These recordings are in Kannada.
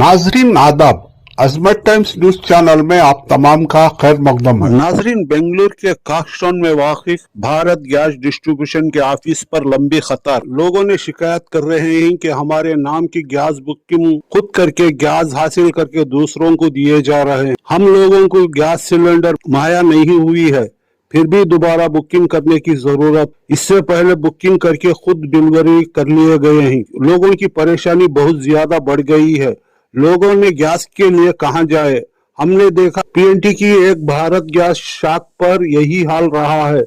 नाजरीन आदाब, अजमत टाइम्स न्यूज चैनल में आप तमाम का खैर मकदम है। नाजरीन, बेंगलुरु के काक्सटाउन में वाक़िफ भारत गैस डिस्ट्रीब्यूशन के ऑफिस पर लंबी कतार। लोगों ने शिकायत कर रहे हैं कि हमारे नाम की गैस बुकिंग खुद करके गैस हासिल करके दूसरों को दिए जा रहे हैं। हम लोगों को गैस सिलेंडर मुहैया नहीं हुई है, फिर भी दोबारा बुकिंग करने की जरूरत। इससे पहले बुकिंग करके खुद डिलीवरी कर लिए गए हैं। लोगों की परेशानी बहुत ज्यादा बढ़ गई है। लोगों ने गैस के लिए कहां जाए। हमने देखा पीएनटी की एक भारत गैस शाख पर यही हाल रहा है।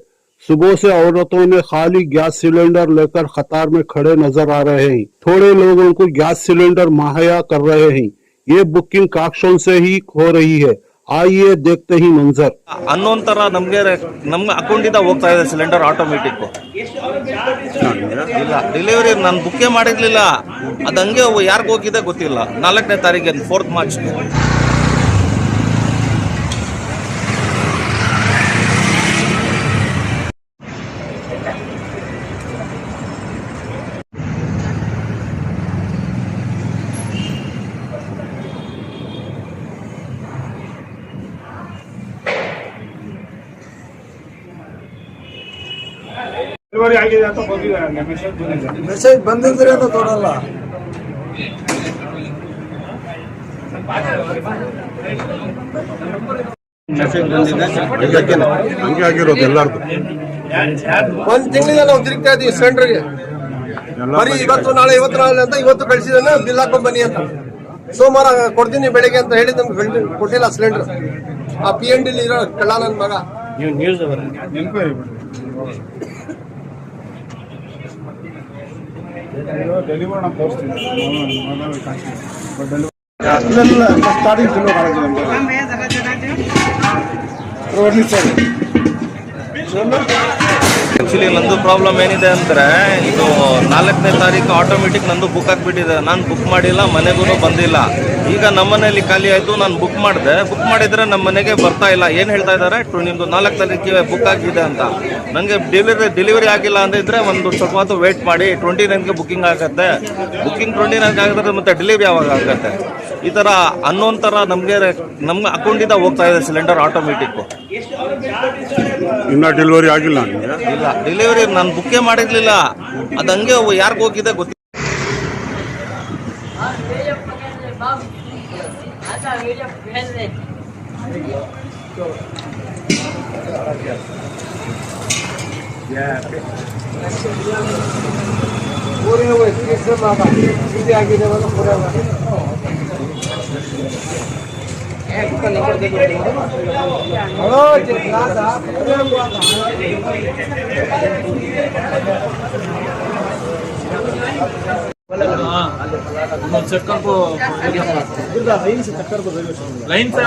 सुबह से औरतों ने खाली गैस सिलेंडर लेकर कतार में खड़े नजर आ रहे हैं। थोड़े लोगों को गैस सिलेंडर मुहैया कर रहे हैं। ये बुकिंग काक्सटाउन से ही हो रही है। आइए देखते ही मंजर। ಅನ್ನೋನ್ ತರ ನಮ್ಗೆ ಅಕೌಂಟಿಂದ ಹೋಗ್ತಾ ಇದೆ ಸಿಲಿಂಡರ್ ಆಟೋಮೆಟಿಕ್. ಇಲ್ಲ ಡೆಲಿವರಿ ನಾನು ಬುಕ್ಕೇ ಮಾಡಿರ್ಲಿಲ್ಲ, ಅದು ಹಂಗೆ ಯಾರಿಗೆ ಹೋಗಿದೆ ಗೊತ್ತಿಲ್ಲ. 4ನೇ ತಾರೀಕಿಗೆ 4th ಮಾರ್ಚ್. ಆಗಿದೆ ಅಂತ ಬಂದಿದ್ದಾರೆ, ಮೆಸೇಜ್ ಬಂದಿದ್ರೆ ತೊಡಲ್ಲ. ಹಂಗೆ ಆಗಿರೋದು ಎಲ್ಲಾರ್ದು. ಒಂದ್ ತಿಂಗಳಿಂದ ನಾವು ತಿರುಗ್ತಾ ಇದೀವಿ ಸಿಲಿಂಡರ್ಗೆ. ಬರೀ ಇವತ್ತು ನಾಳೆ ಅಂತ ಇವತ್ತು ಕಳಿಸಿದಾನೆ, ಬಿಲ್ ಹಾಕೊಂಡ್ ಬನ್ನಿ ಅಂತ. ಸೋಮವಾರ ಕೊಡ್ತೀನಿ ಬೆಳಿಗ್ಗೆ ಅಂತ ಹೇಳಿ ನಮ್ಗೆ ಕೊಟ್ಟಿಲ್ಲ ಸಿಲಿಂಡರ್. ಆ PND ಇರೋ ಕಳ್ಳ ನನ್ನ ಮಗ. ಡೆಲಿವರ್ ನಾವು ತೋರಿಸ್ತೀವಿ. ಸ್ಟಾರ್ಟಿಂಗ್ ಆಕ್ಚುಲಿ ನಂದು ಪ್ರಾಬ್ಲಮ್ ಏನಿದೆ ಅಂದ್ರೆ, ಇದು 4ನೇ ತಾರೀಕು ಆಟೋಮೆಟಿಕ್ ನಂದು ಬುಕ್ ಆಗಿಬಿಟ್ಟಿದೆ. ನಾನು ಬುಕ್ ಮಾಡಿಲ್ಲ, ಮನೆಗೂ ಬಂದಿಲ್ಲ. ಈಗ ನಮ್ಮನೇಲಿ ಖಾಲಿ ಆಯಿತು, ನಾನು ಬುಕ್ ಮಾಡಿದೆ. ಬುಕ್ ಮಾಡಿದ್ರೆ ನಮ್ಮ ಮನೆಗೆ ಬರ್ತಾ ಇಲ್ಲ. ಏನು ಹೇಳ್ತಾ ಇದ್ದಾರೆ, ನಿಮ್ಮದು 4 ತಾರೀಕಿಗೆ ಬುಕ್ ಆಗಿದೆ ಅಂತ. ನನಗೆ ಡೆಲಿವರಿ ಆಗಿಲ್ಲ ಅಂದಿದ್ರೆ ಒಂದು ಸ್ವಲ್ಪ ಹೊತ್ತು ವೇಟ್ ಮಾಡಿ, 29ಗೆ ಬುಕ್ಕಿಂಗ್ ಆಗುತ್ತೆ. ಬುಕ್ಕಿಂಗ್ 29 ಆಗಿದ್ರೆ ಮತ್ತೆ ಡೆಲಿವರಿ ಯಾವಾಗ ಆಗುತ್ತೆ? ಈ ಥರ ಅನ್ನೋನ್ ಥರ ನಮ್ಮ ಅಕೌಂಟಿಂದ ಹೋಗ್ತಾ ಇದೆ ಸಿಲಿಂಡರ್ ಆಟೋಮೆಟಿಕ್. ಇನ್ನ ಡೆಲಿವರಿ ಆಗಿಲ್ಲ. ಇಲ್ಲ ಡೆಲಿವರಿ ನಾನು ಬುಕ್ಕೇ ಮಾಡಿರ್ಲಿಲ್ಲ, ಅದು ಹಂಗೆ ಯಾರಿಗೆ ಹೋಗಿದೆ ಗೊತ್ತಿಲ್ಲ. चक्कर को लाइन से